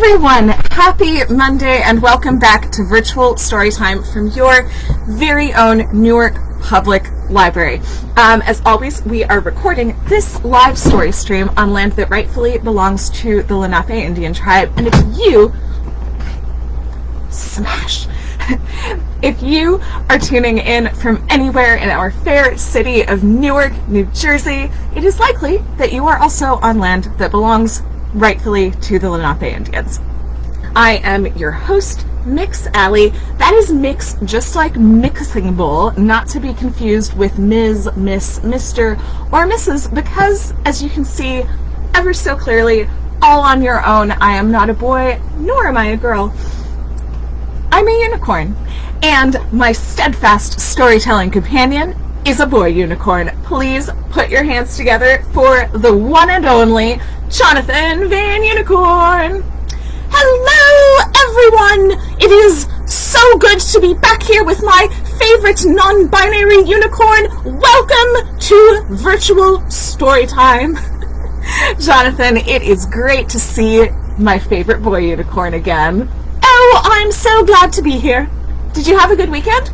everyone, happy Monday and welcome back to Virtual Storytime from your very own Newark Public Library. As always, we are recording this live story stream on land that rightfully belongs to the Lenape Indian tribe, and if you are tuning in from anywhere in our fair city of Newark, New Jersey, it is likely that you are also on land that belongs rightfully to the Lenape Indians. I am your host, Mix Alley. That is Mix, just like mixing bowl, not to be confused with Ms., Miss, Mr., or Mrs., because, as you can see ever so clearly, all on your own, I am not a boy, nor am I a girl. I'm a unicorn, and my steadfast storytelling companion is a boy unicorn. Please put your hands together for the one and only Jonathan Van Unicorn. Hello, everyone! It is so good to be back here with my favorite non-binary unicorn. Welcome to Virtual Storytime. Jonathan, it is great to see my favorite boy unicorn again. Oh, I'm so glad to be here. Did you have a good weekend?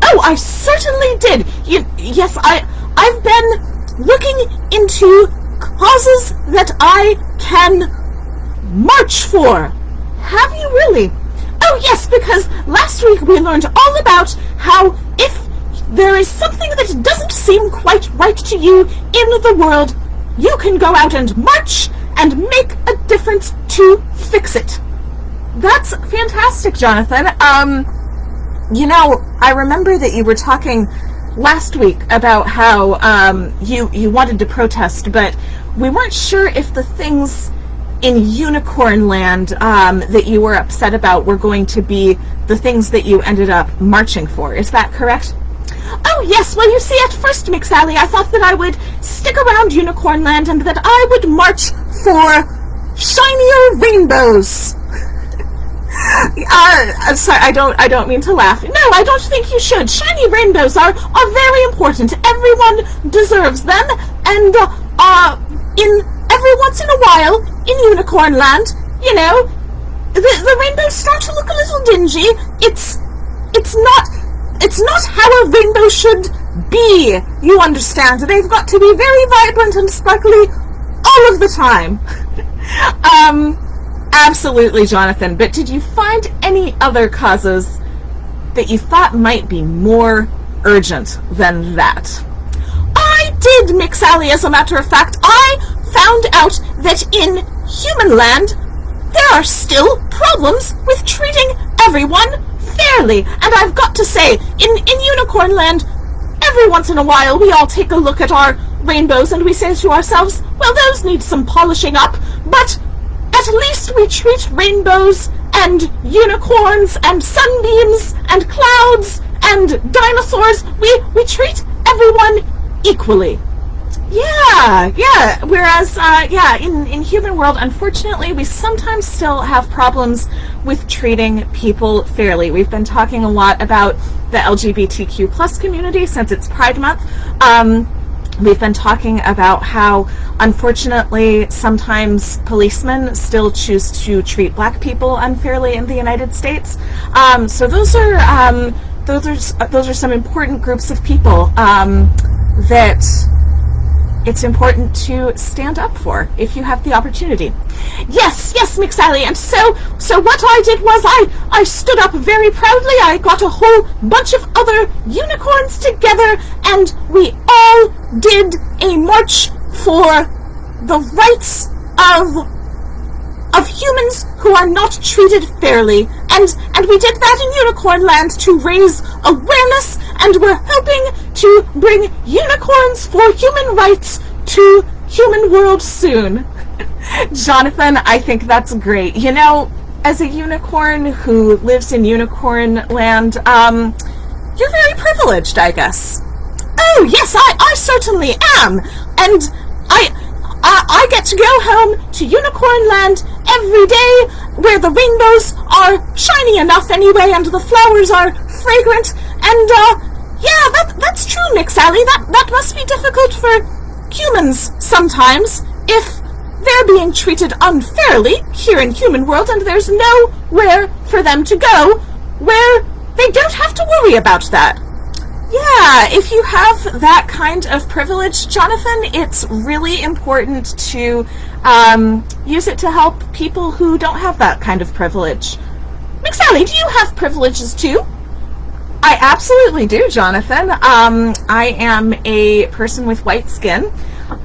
Oh, I certainly did. Yes, I've been looking into causes that I can march for. Have you really? Oh, yes, because last week we learned all about how if there is something that doesn't seem quite right to you in the world, you can go out and march and make a difference to fix it. That's fantastic, Jonathan. I remember that you were talking last week about how you wanted to protest, but we weren't sure if the things in Unicorn Land that you were upset about were going to be the things that you ended up marching for. Is that correct? Oh, yes. Well, you see, at first, Mix Alley, I thought that I would stick around Unicorn Land and that I would march for shinier rainbows. Sorry, I don't mean to laugh. No, I don't think you should. Shiny rainbows are very important. Everyone deserves them, and in every once in a while in Unicorn Land, the rainbows start to look a little dingy. It's not how a rainbow should be. You understand? They've got to be very vibrant and sparkly all of the time. Absolutely, Jonathan, but did you find any other causes that you thought might be more urgent than that? I did, Mix Alley, as a matter of fact. I found out that in human land, there are still problems with treating everyone fairly. And I've got to say, in Unicorn Land, every once in a while, we all take a look at our rainbows and we say to ourselves, well, those need some polishing up, but at least we treat rainbows and unicorns and sunbeams and clouds and dinosaurs. We treat everyone equally. Yeah. Whereas, in human world, unfortunately, we sometimes still have problems with treating people fairly. We've been talking a lot about the LGBTQ plus community since it's Pride Month. We've been talking about how, unfortunately, sometimes policemen still choose to treat black people unfairly in the United States. So those are some important groups of people that it's important to stand up for if you have the opportunity. Yes, Mix Alley. And so what I did was I stood up very proudly. I got a whole bunch of other unicorns together, and we all did a march for the rights of humans who are not treated fairly. And we did that in Unicorn Land to raise awareness, and we're hoping to bring unicorns for human rights to human world soon. Jonathan, I think that's great. As a unicorn who lives in Unicorn Land, you're very privileged, I guess. Oh, yes, I certainly am. And I get to go home to Unicorn Land every day, where the rainbows are shiny enough anyway, and the flowers are fragrant. And that's true, Mix Alley. That must be difficult for humans sometimes, if they're being treated unfairly here in human world, and there's nowhere for them to go where they don't have to worry about that. Yeah, if you have that kind of privilege, Jonathan, it's really important to use it to help people who don't have that kind of privilege. McSally, do you have privileges too? I absolutely do, Jonathan. I am a person with white skin.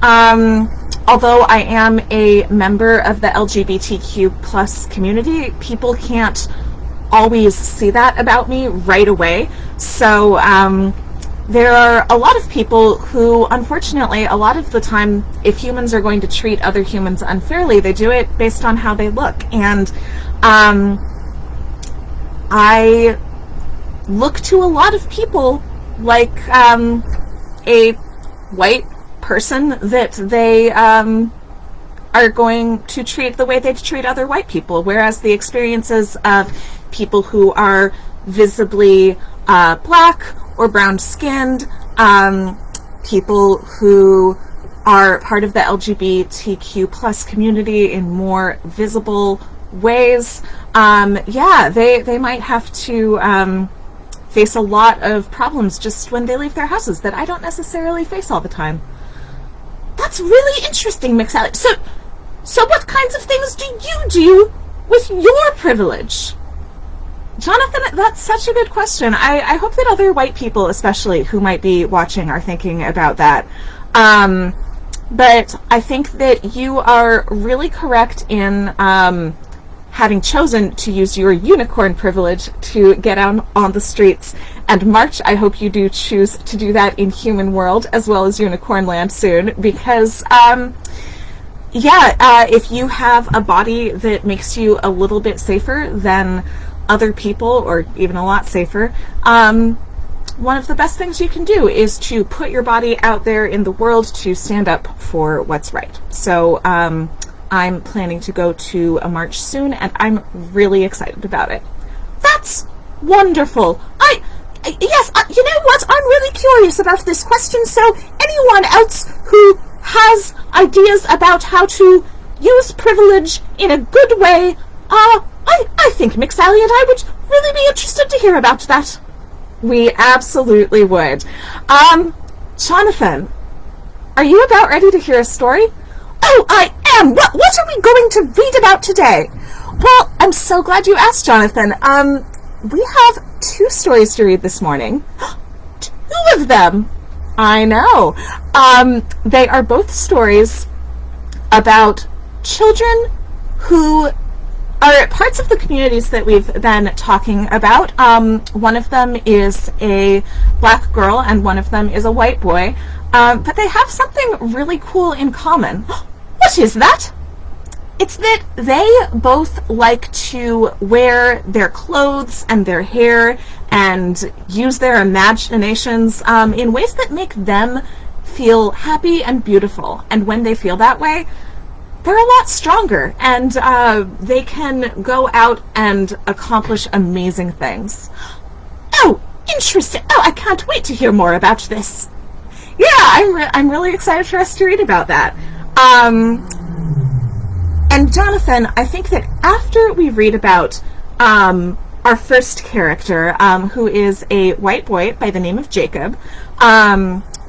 Although I am a member of the LGBTQ plus community, people can't always see that about me right away. So there are a lot of people who, unfortunately, a lot of the time, if humans are going to treat other humans unfairly, they do it based on how they look. And I look to a lot of people like a white person that they are going to treat the way they treat other white people, whereas the experiences of people who are visibly black or brown-skinned, people who are part of the LGBTQ plus community in more visible ways, they might have to face a lot of problems just when they leave their houses that I don't necessarily face all the time. That's really interesting, McSally. So what kinds of things do you do with your privilege? Jonathan, that's such a good question. I hope that other white people, especially, who might be watching, are thinking about that. But I think that you are really correct in having chosen to use your unicorn privilege to get out on the streets and march. I hope you do choose to do that in human world as well as unicorn land soon, because if you have a body that makes you a little bit safer than other people, or even a lot safer, one of the best things you can do is to put your body out there in the world to stand up for what's right. So I'm planning to go to a march soon, and I'm really excited about it. That's wonderful. Yes, you know what? I'm really curious about this question, so anyone else who has ideas about how to use privilege in a good way, I think McSally and I would really be interested to hear about that. We absolutely would. Jonathan, are you about ready to hear a story? Oh, I am! What are we going to read about today? Well, I'm so glad you asked, Jonathan. We have 2 stories to read this morning. 2 of them! I know. They are both stories about children who are parts of the communities that we've been talking about. One of them is a black girl and one of them is a white boy, but they have something really cool in common. What is that? It's that they both like to wear their clothes and their hair and use their imaginations in ways that make them feel happy and beautiful. And when they feel that way, they're a lot stronger, and they can go out and accomplish amazing things. Oh, interesting. Oh, I can't wait to hear more about this. Yeah, I'm really excited for us to read about that. And Jonathan, I think that after we read about our first character, who is a white boy by the name of Jacob,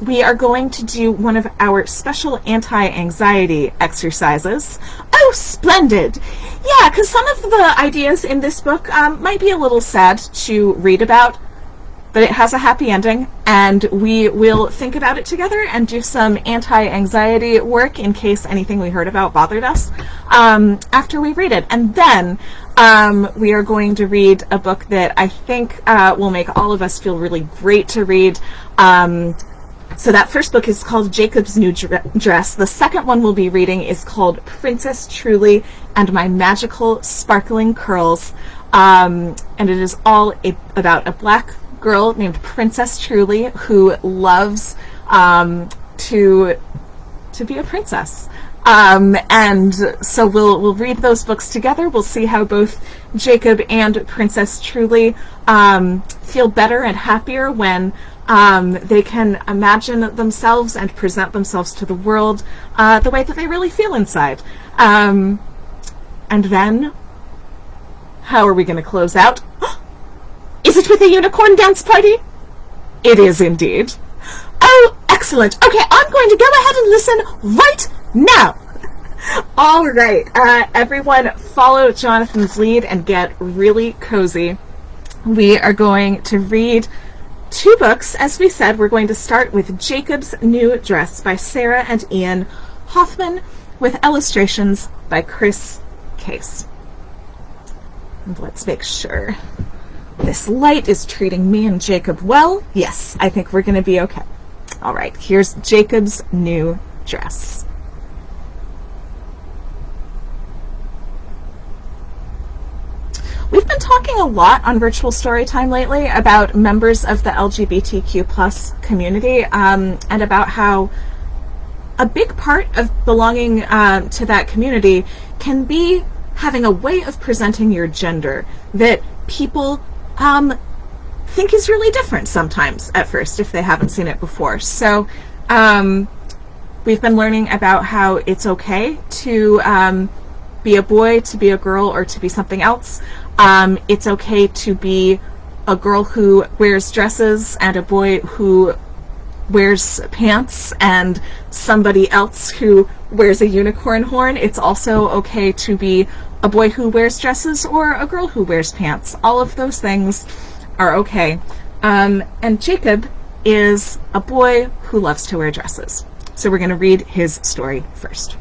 we are going to do one of our special anti-anxiety exercises. Oh, splendid! Yeah, because some of the ideas in this book might be a little sad to read about, but it has a happy ending, and we will think about it together and do some anti-anxiety work in case anything we heard about bothered us after we read it. And then we are going to read a book that I think will make all of us feel really great to read. So that first book is called Jacob's New Dress. The second one we'll be reading is called Princess Truly and My Magical Sparkling Curls. And it is all about a black girl named Princess Truly who loves to be a princess. And so we'll read those books together. We'll see how both Jacob and Princess Truly feel better and happier when They can imagine themselves and present themselves to the world the way that they really feel inside. And then, how are we going to close out? Is it with a unicorn dance party? It is indeed. Oh, excellent. Okay, I'm going to go ahead and listen right now. All right, everyone follow Jonathan's lead and get really cozy. We are going to read 2 books. As we said, we're going to start with Jacob's New Dress by Sarah and Ian Hoffman with illustrations by Chris Case. And let's make sure this light is treating me and Jacob well. Yes, I think we're going to be okay. All right, here's Jacob's New Dress. We've been talking a lot on Virtual Storytime lately about members of the LGBTQ plus community and about how a big part of belonging to that community can be having a way of presenting your gender that people think is really different sometimes at first if they haven't seen it before. So we've been learning about how it's okay to be a boy, to be a girl, or to be something else. It's okay to be a girl who wears dresses and a boy who wears pants and somebody else who wears a unicorn horn. It's also okay to be a boy who wears dresses or a girl who wears pants. All of those things are okay. And Jacob is a boy who loves to wear dresses. So we're going to read his story first.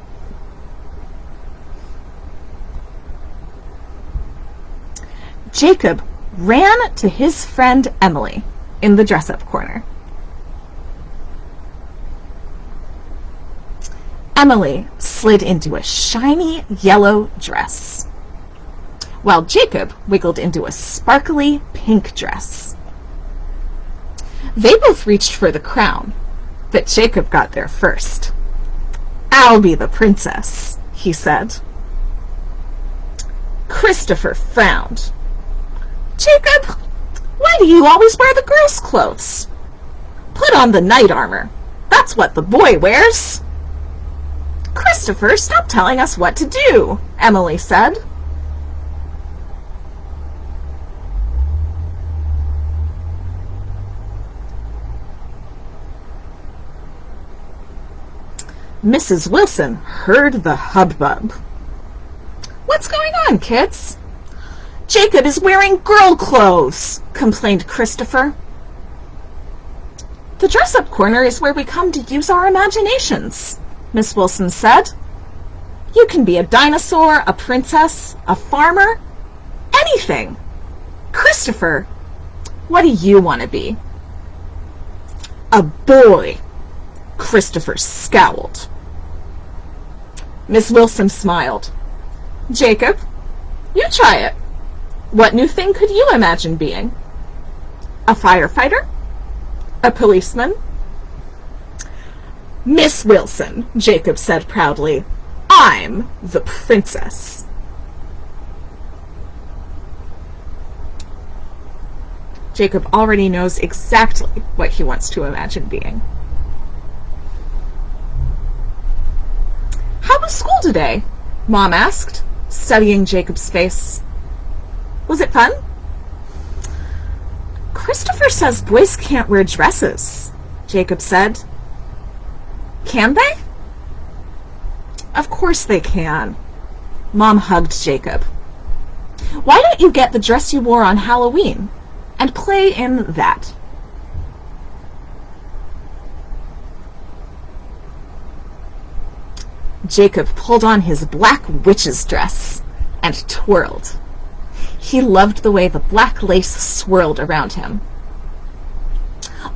Jacob ran to his friend Emily in the dress-up corner. Emily slid into a shiny yellow dress, while Jacob wiggled into a sparkly pink dress. They both reached for the crown, but Jacob got there first. "I'll be the princess," he said. Christopher frowned. "Jacob, why do you always wear the girls' clothes? Put on the knight armor. That's what the boy wears." "Christopher, stop telling us what to do," Emily said. Mrs. Wilson heard the hubbub. "What's going on, kids?" "Jacob is wearing girl clothes," complained Christopher. "The dress-up corner is where we come to use our imaginations," Miss Wilson said. "You can be a dinosaur, a princess, a farmer, anything. Christopher, what do you want to be?" "A boy," Christopher scowled. Miss Wilson smiled. "Jacob, you try it. What new thing could you imagine being? A firefighter? A policeman?" "Miss Wilson," Jacob said proudly, "I'm the princess." Jacob already knows exactly what he wants to imagine being. "How was school today?" Mom asked, studying Jacob's face. "Was it fun?" "Christopher says boys can't wear dresses," Jacob said. "Can they?" "Of course they can." Mom hugged Jacob. "Why don't you get the dress you wore on Halloween and play in that?" Jacob pulled on his black witch's dress and twirled. He loved the way the black lace swirled around him.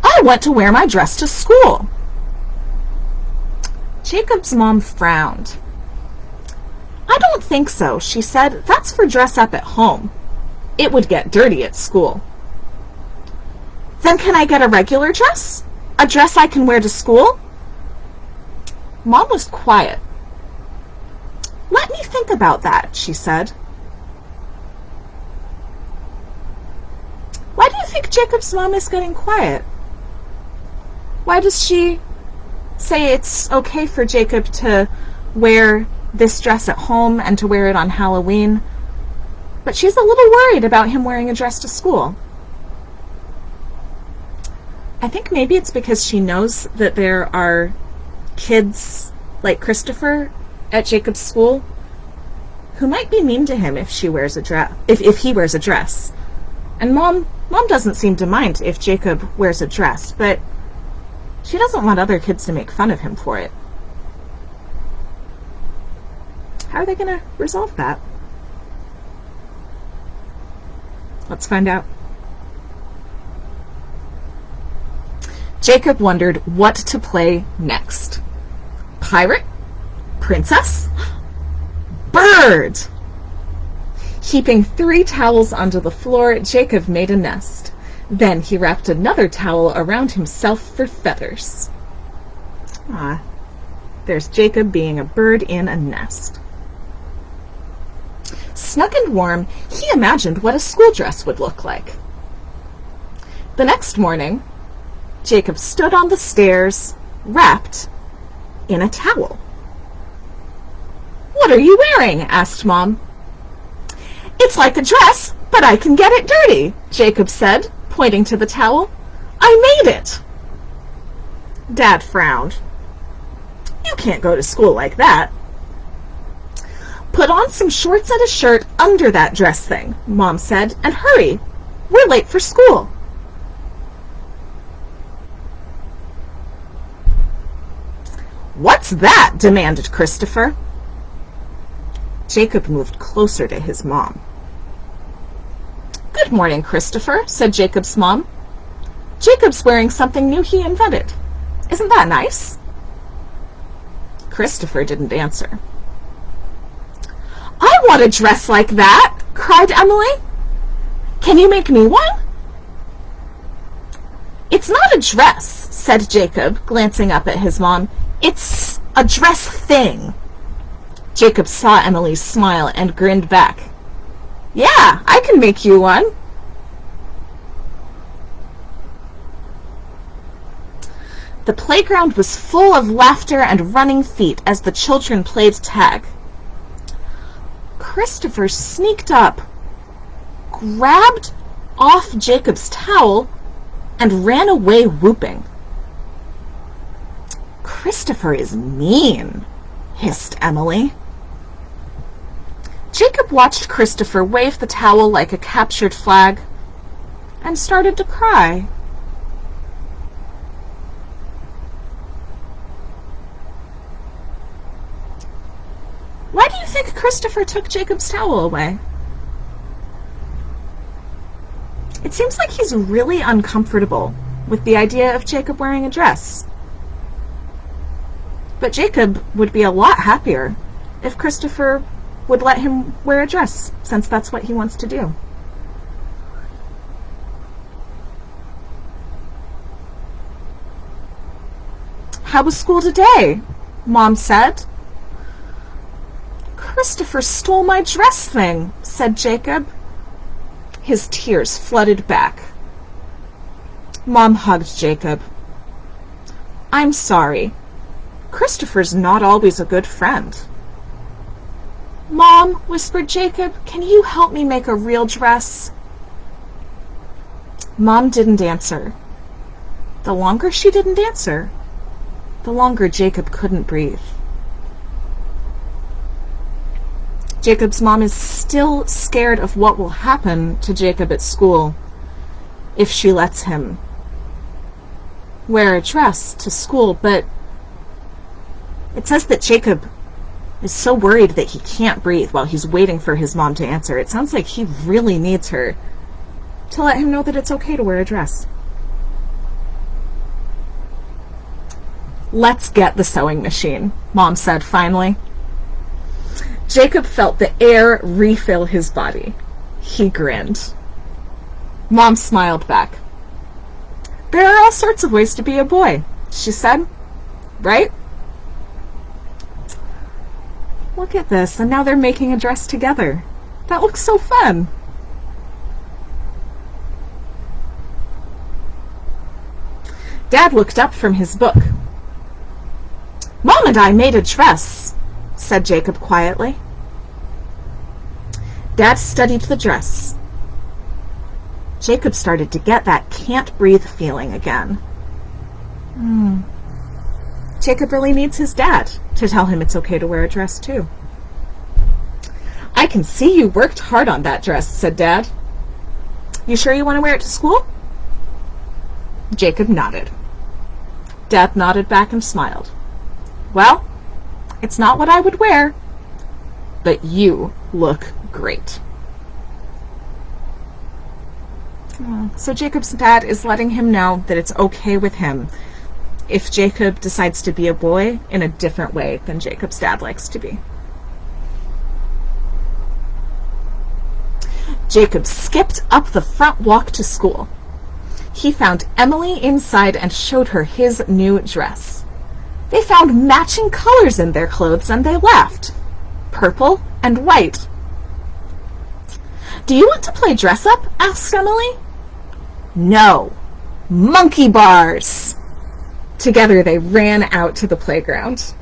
"I want to wear my dress to school." Jacob's mom frowned. "I don't think so," she said. "That's for dress up at home. It would get dirty at school." "Then can I get a regular dress? A dress I can wear to school?" Mom was quiet. "Let me think about that," she said. "Why do you think Jacob's mom is getting quiet?" Why does she say it's okay for Jacob to wear this dress at home and to wear it on Halloween, but she's a little worried about him wearing a dress to school? I think maybe it's because she knows that there are kids like Christopher at Jacob's school who might be mean to him if she wears a dress, if he wears a dress. And mom doesn't seem to mind if Jacob wears a dress, but she doesn't want other kids to make fun of him for it. How are they going to resolve that? Let's find out. Jacob wondered what to play next. Pirate? Princess? Bird! Heaping 3 towels onto the floor, Jacob made a nest. Then he wrapped another towel around himself for feathers. Ah, there's Jacob being a bird in a nest. Snug and warm, he imagined what a school dress would look like. The next morning, Jacob stood on the stairs, wrapped in a towel. "What are you wearing?" asked Mom. "It's like a dress, but I can get it dirty," Jacob said, pointing to the towel. "I made it." Dad frowned. "You can't go to school like that." "Put on some shorts and a shirt under that dress thing," Mom said, "and hurry. We're late for school." "What's that?" demanded Christopher. Jacob moved closer to his mom. "Good morning, Christopher," said Jacob's mom. "Jacob's wearing something new he invented. Isn't that nice?" Christopher didn't answer. "I want a dress like that," cried Emily. "Can you make me one?" "It's not a dress," said Jacob, glancing up at his mom. "It's a dress thing." Jacob saw Emily's smile and grinned back. "Yeah, I can make you one." The playground was full of laughter and running feet as the children played tag. Christopher sneaked up, grabbed off Jacob's towel, and ran away whooping. "Christopher is mean," hissed Emily. Jacob watched Christopher wave the towel like a captured flag and started to cry. Why do you think Christopher took Jacob's towel away? It seems like he's really uncomfortable with the idea of Jacob wearing a dress. But Jacob would be a lot happier if Christopher would let him wear a dress, since that's what he wants to do. "How was school today?" Mom said. "Christopher stole my dress thing," said Jacob. His tears flooded back. Mom hugged Jacob. "I'm sorry. Christopher's not always a good friend." "Mom," whispered Jacob, "can you help me make a real dress?" Mom didn't answer. The longer she didn't answer, the longer Jacob couldn't breathe. Jacob's mom is still scared of what will happen to Jacob at school if she lets him wear a dress to school, but it says that Jacob is so worried that he can't breathe while he's waiting for his mom to answer. It sounds like he really needs her to let him know that it's okay to wear a dress. "Let's get the sewing machine," Mom said finally. Jacob felt the air refill his body. He grinned. Mom smiled back. "There are all sorts of ways to be a boy," she said. "Right? Look at this, and now they're making a dress together. That looks so fun." Dad looked up from his book. "Mom and I made a dress," said Jacob quietly. Dad studied the dress. Jacob started to get that can't-breathe feeling again. Jacob really needs his dad to tell him it's okay to wear a dress, too. "I can see you worked hard on that dress," said Dad. "You sure you want to wear it to school?" Jacob nodded. Dad nodded back and smiled. "Well, it's not what I would wear, but you look great." So Jacob's dad is letting him know that it's okay with him if Jacob decides to be a boy in a different way than Jacob's dad likes to be. Jacob skipped up the front walk to school. He found Emily inside and showed her his new dress. They found matching colors in their clothes and they laughed. Purple and white. "Do you want to play dress up?" asked Emily. "No, monkey bars." Together they ran out to the playground.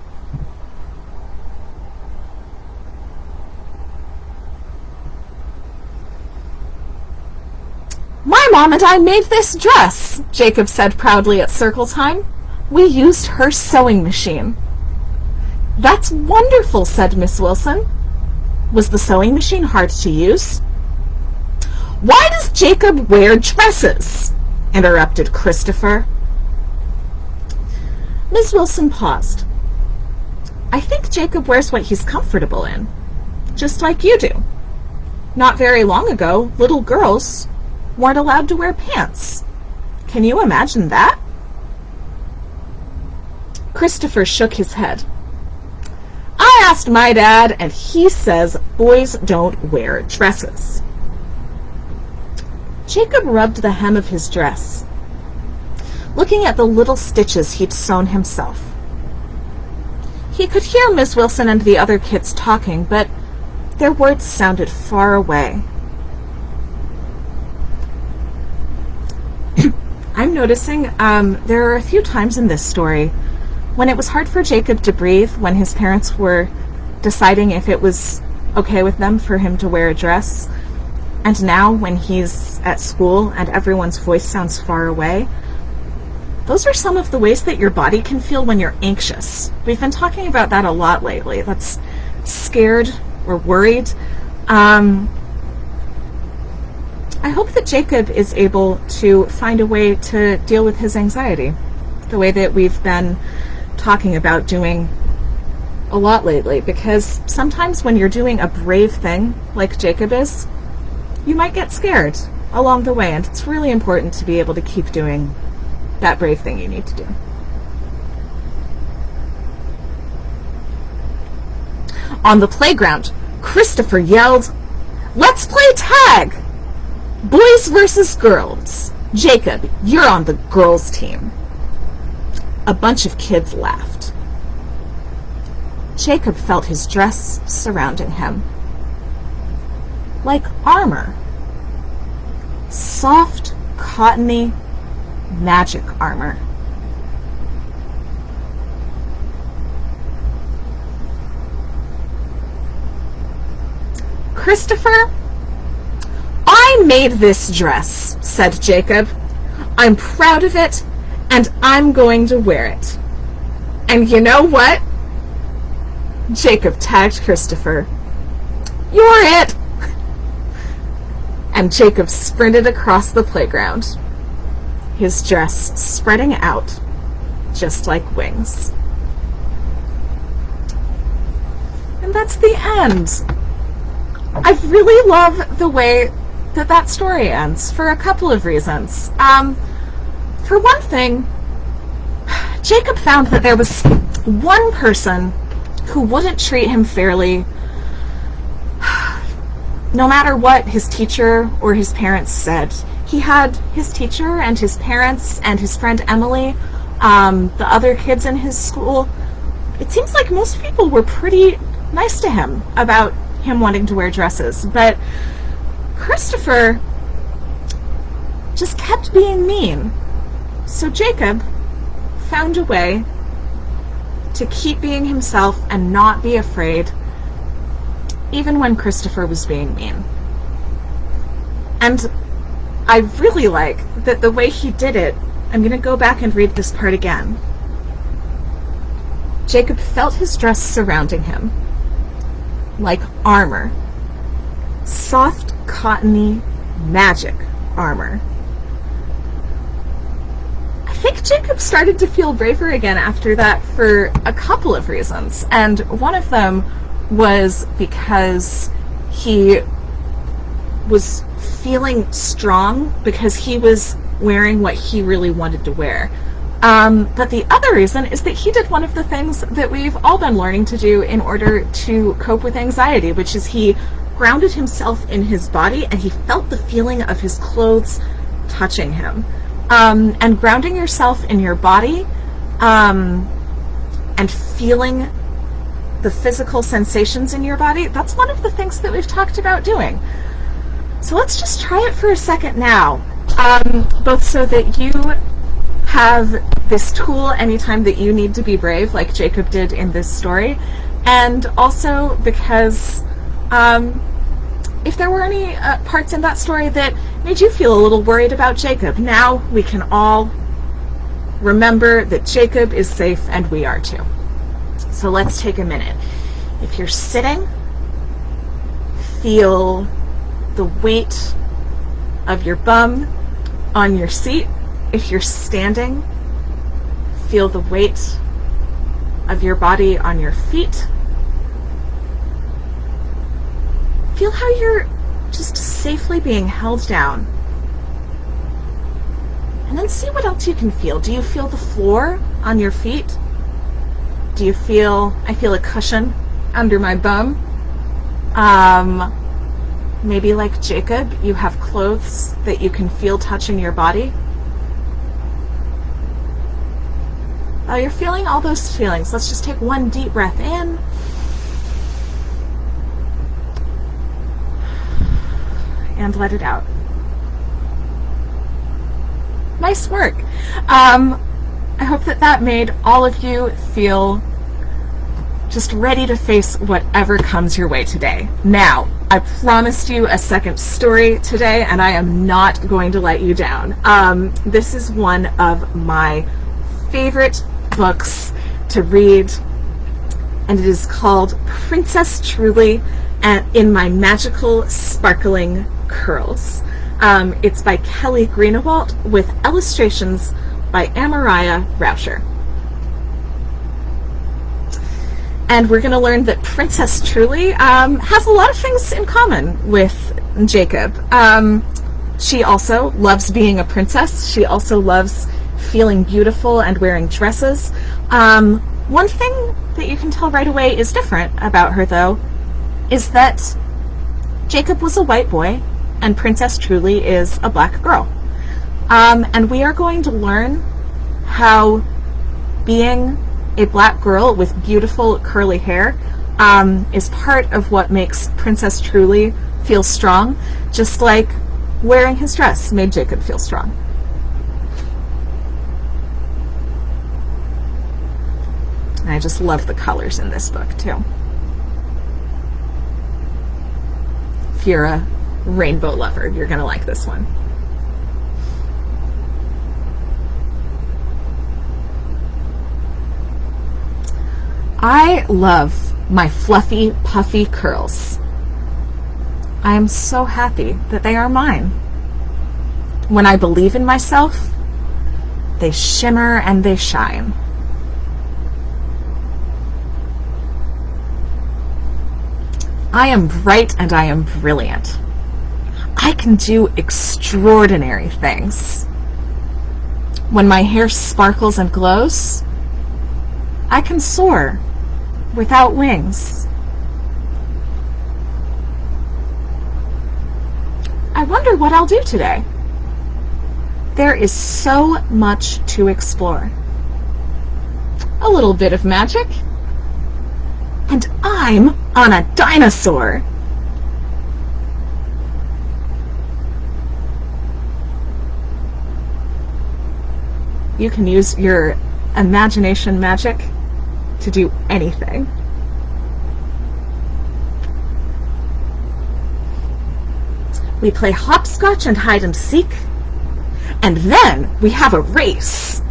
"My mom and I made this dress," Jacob said proudly at circle time. "We used her sewing machine." "That's wonderful," said Miss Wilson. "Was the sewing machine hard to use?" "Why does Jacob wear dresses?" interrupted Christopher. Ms. Wilson paused. "I think Jacob wears what he's comfortable in, just like you do. Not very long ago, little girls weren't allowed to wear pants. Can you imagine that?" Christopher shook his head. "I asked my dad, and he says boys don't wear dresses." Jacob rubbed the hem of his dress, looking at the little stitches he'd sewn himself. He could hear Miss Wilson and the other kids talking, but their words sounded far away. I'm noticing there are a few times in this story when it was hard for Jacob to breathe when his parents were deciding if it was okay with them for him to wear a dress. And now when he's at school and everyone's voice sounds far away, those are some of the ways that your body can feel when you're anxious. We've been talking about that a lot lately. That's scared or worried. I hope that Jacob is able to find a way to deal with his anxiety, the way that we've been talking about doing a lot lately, because sometimes when you're doing a brave thing like Jacob is, you might get scared along the way, and it's really important to be able to keep doing that brave thing you need to do. On the playground, Christopher yelled, "Let's play tag! Boys versus girls. Jacob, you're on the girls' team." A bunch of kids laughed. Jacob felt his dress surrounding him, like armor. Soft, cottony, magic armor. "Christopher, I made this dress," said Jacob. "I'm proud of it, and I'm going to wear it. And you know what?" Jacob tagged Christopher. "You're it!" And Jacob sprinted across the playground, his dress spreading out just like wings. And that's the end. I really love the way that that story ends for a couple of reasons. For one thing, Jacob found that there was one person who wouldn't treat him fairly no matter what his teacher or his parents said. He had his teacher and his parents and his friend Emily, the other kids in his school. It seems like most people were pretty nice to him about him wanting to wear dresses, but Christopher just kept being mean. So Jacob found a way to keep being himself and not be afraid, even when Christopher was being mean. And I really like that the way he did it. I'm going to go back and read this part again. Jacob felt his dress surrounding him, like armor. Soft, cottony, magic armor. I think Jacob started to feel braver again after that for a couple of reasons. And one of them was because he was feeling strong because he was wearing what he really wanted to wear. But the other reason is that he did one of the things that we've all been learning to do in order to cope with anxiety, which is he grounded himself in his body and he felt the feeling of his clothes touching him. And grounding yourself in your body and feeling the physical sensations in your body, that's one of the things that we've talked about doing. So let's just try it for a second now, both so that you have this tool anytime that you need to be brave, like Jacob did in this story, and also because if there were any parts in that story that made you feel a little worried about Jacob, now we can all remember that Jacob is safe and we are too. So let's take a minute. If you're sitting, feel the weight of your bum on your seat. If you're standing, feel the weight of your body on your feet. Feel how you're just safely being held down. And then see what else you can feel. Do you feel the floor on your feet? Do you feel, I feel a cushion under my bum? Maybe like Jacob, you have clothes that you can feel touching your body. While you're feeling all those feelings, let's just take one deep breath in. And let it out. Nice work. I hope that made all of you feel just ready to face whatever comes your way today. Now, I promised you a second story today, and I am not going to let you down. This is one of my favorite books to read, and it is called Princess Truly and in My Magical Sparkling Curls. It's by Kelly Greenawalt with illustrations by Amariah Rauscher. And we're going to learn that Princess Truly has a lot of things in common with Jacob. She also loves being a princess. She also loves feeling beautiful and wearing dresses. One thing that you can tell right away is different about her, though, is that Jacob was a white boy and Princess Truly is a black girl. And we are going to learn how being a black girl with beautiful curly hair is part of what makes Princess Truly feel strong, just like wearing his dress made Jacob feel strong. And I just love the colors in this book too. If you're a rainbow lover, you're gonna like this one. I love my fluffy, puffy curls. I am so happy that they are mine. When I believe in myself, they shimmer and they shine. I am bright and I am brilliant. I can do extraordinary things. When my hair sparkles and glows, I can soar without wings. I wonder what I'll do today. There is so much to explore. A little bit of magic. And I'm on a dinosaur. You can use your imagination magic to do anything. We play hopscotch and hide and seek, and then we have a race.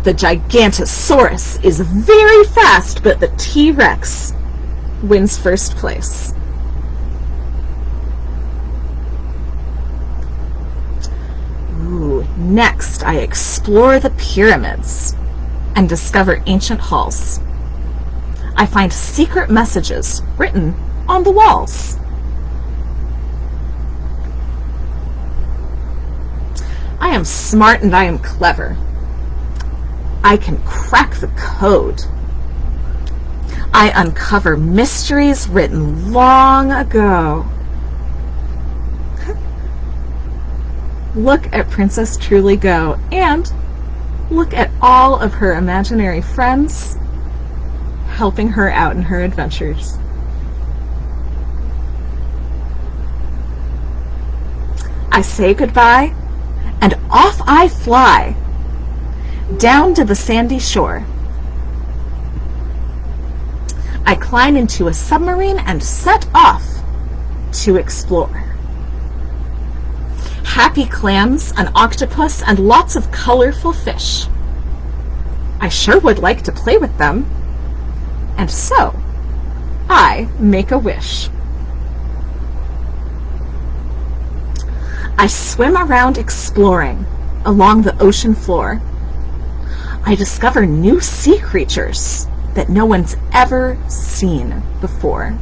The Gigantosaurus is very fast, but the T-Rex wins first place. Ooh, next I explore the pyramids and discover ancient halls. I find secret messages written on the walls. I am smart and I am clever. I can crack the code. I uncover mysteries written long ago. Look at Princess Truly go, and look at all of her imaginary friends helping her out in her adventures. I say goodbye, and off I fly, down to the sandy shore. I climb into a submarine and set off to explore. Happy clams, an octopus, and lots of colorful fish. I sure would like to play with them, and so I make a wish. I swim around exploring along the ocean floor. I discover new sea creatures that no one's ever seen before.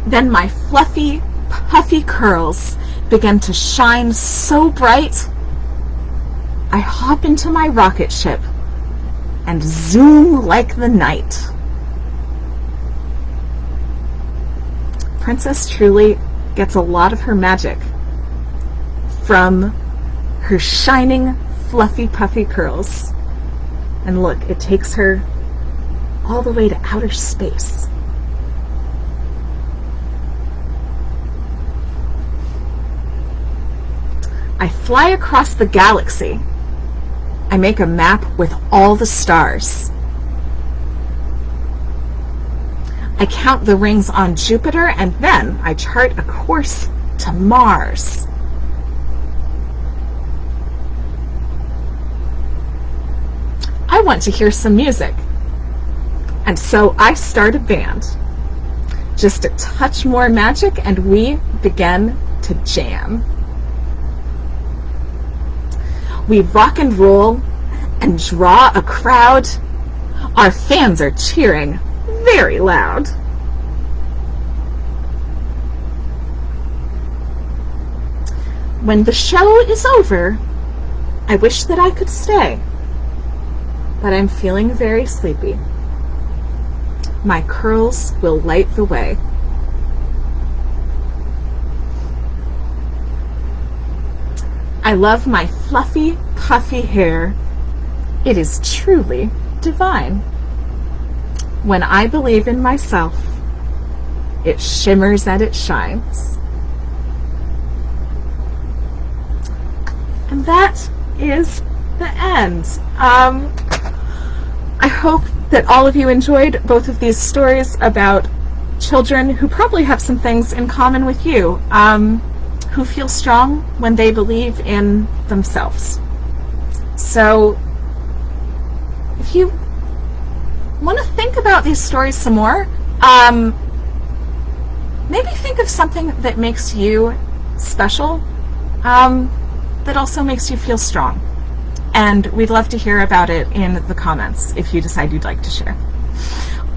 Then my fluffy, puffy curls begin to shine so bright, I hop into my rocket ship and zoom like the night. Princess Truly gets a lot of her magic from her shining, fluffy, puffy curls. And look, it takes her all the way to outer space. I fly across the galaxy. I make a map with all the stars. I count the rings on Jupiter, and then I chart a course to Mars. I want to hear some music, and so I start a band. Just a touch more magic, and we begin to jam. We rock and roll and draw a crowd. Our fans are cheering very loud. When the show is over, I wish that I could stay, but I'm feeling very sleepy. My curls will light the way. I love my fluffy, puffy hair. It is truly divine. When I believe in myself, it shimmers and it shines. And that is the end. I hope that all of you enjoyed both of these stories about children who probably have some things in common with you, who feel strong when they believe in themselves. So if you want to think about these stories some more, maybe think of something that makes you special, that also makes you feel strong. And we'd love to hear about it in the comments if you decide you'd like to share.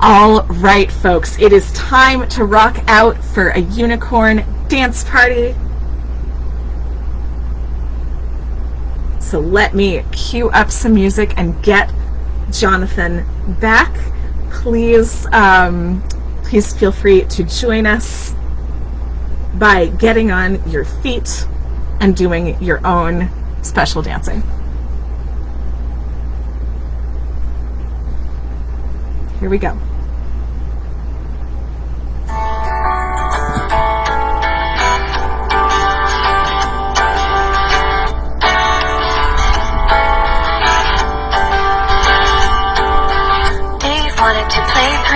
All right, folks, it is time to rock out for a unicorn dance party. So let me cue up some music and get Jonathan back. Please feel free to join us by getting on your feet and doing your own special dancing. Here we go.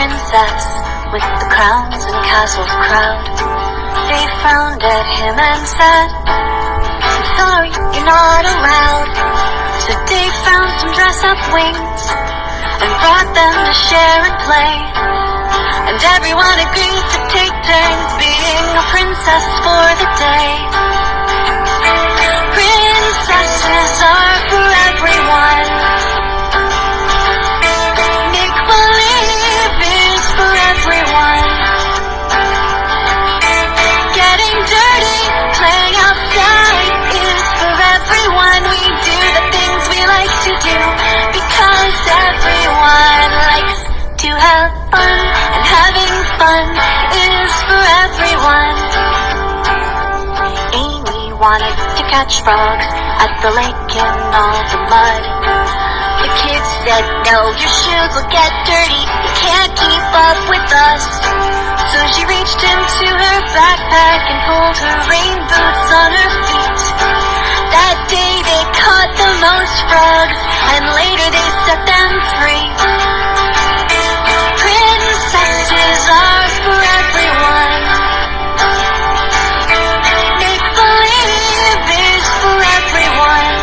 princess with the crowns and castles crowd. They frowned at him and said, I'm sorry, you're not allowed. So they found some dress-up wings and brought them to share and play. And everyone agreed to take turns being a princess for the day. Princesses are for everyone. Make-believe is for everyone. Getting dirty, playing outside is for everyone. We do the things we like to do because everyone likes to have fun, and having fun is for everyone. Amy wanted to catch frogs at the lake in all the mud. The kids said, no, your shoes will get dirty, you can't keep up with us. So she reached into her backpack and pulled her rain boots on her feet. That day they caught the most frogs, and later they set them free. Princesses are for everyone. Make-believe is for everyone.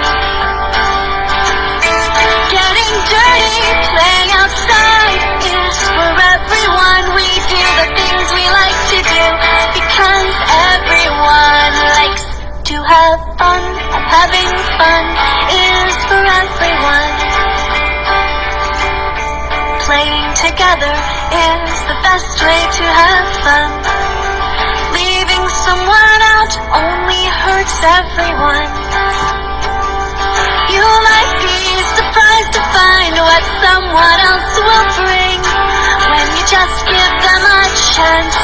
Getting dirty, playing outside is for everyone. We do the things we like to do because everyone likes to have fun. Having fun is for everyone. Playing together is the best way to have fun. Leaving someone out only hurts everyone. You might be surprised to find what someone else will bring when you just give them a chance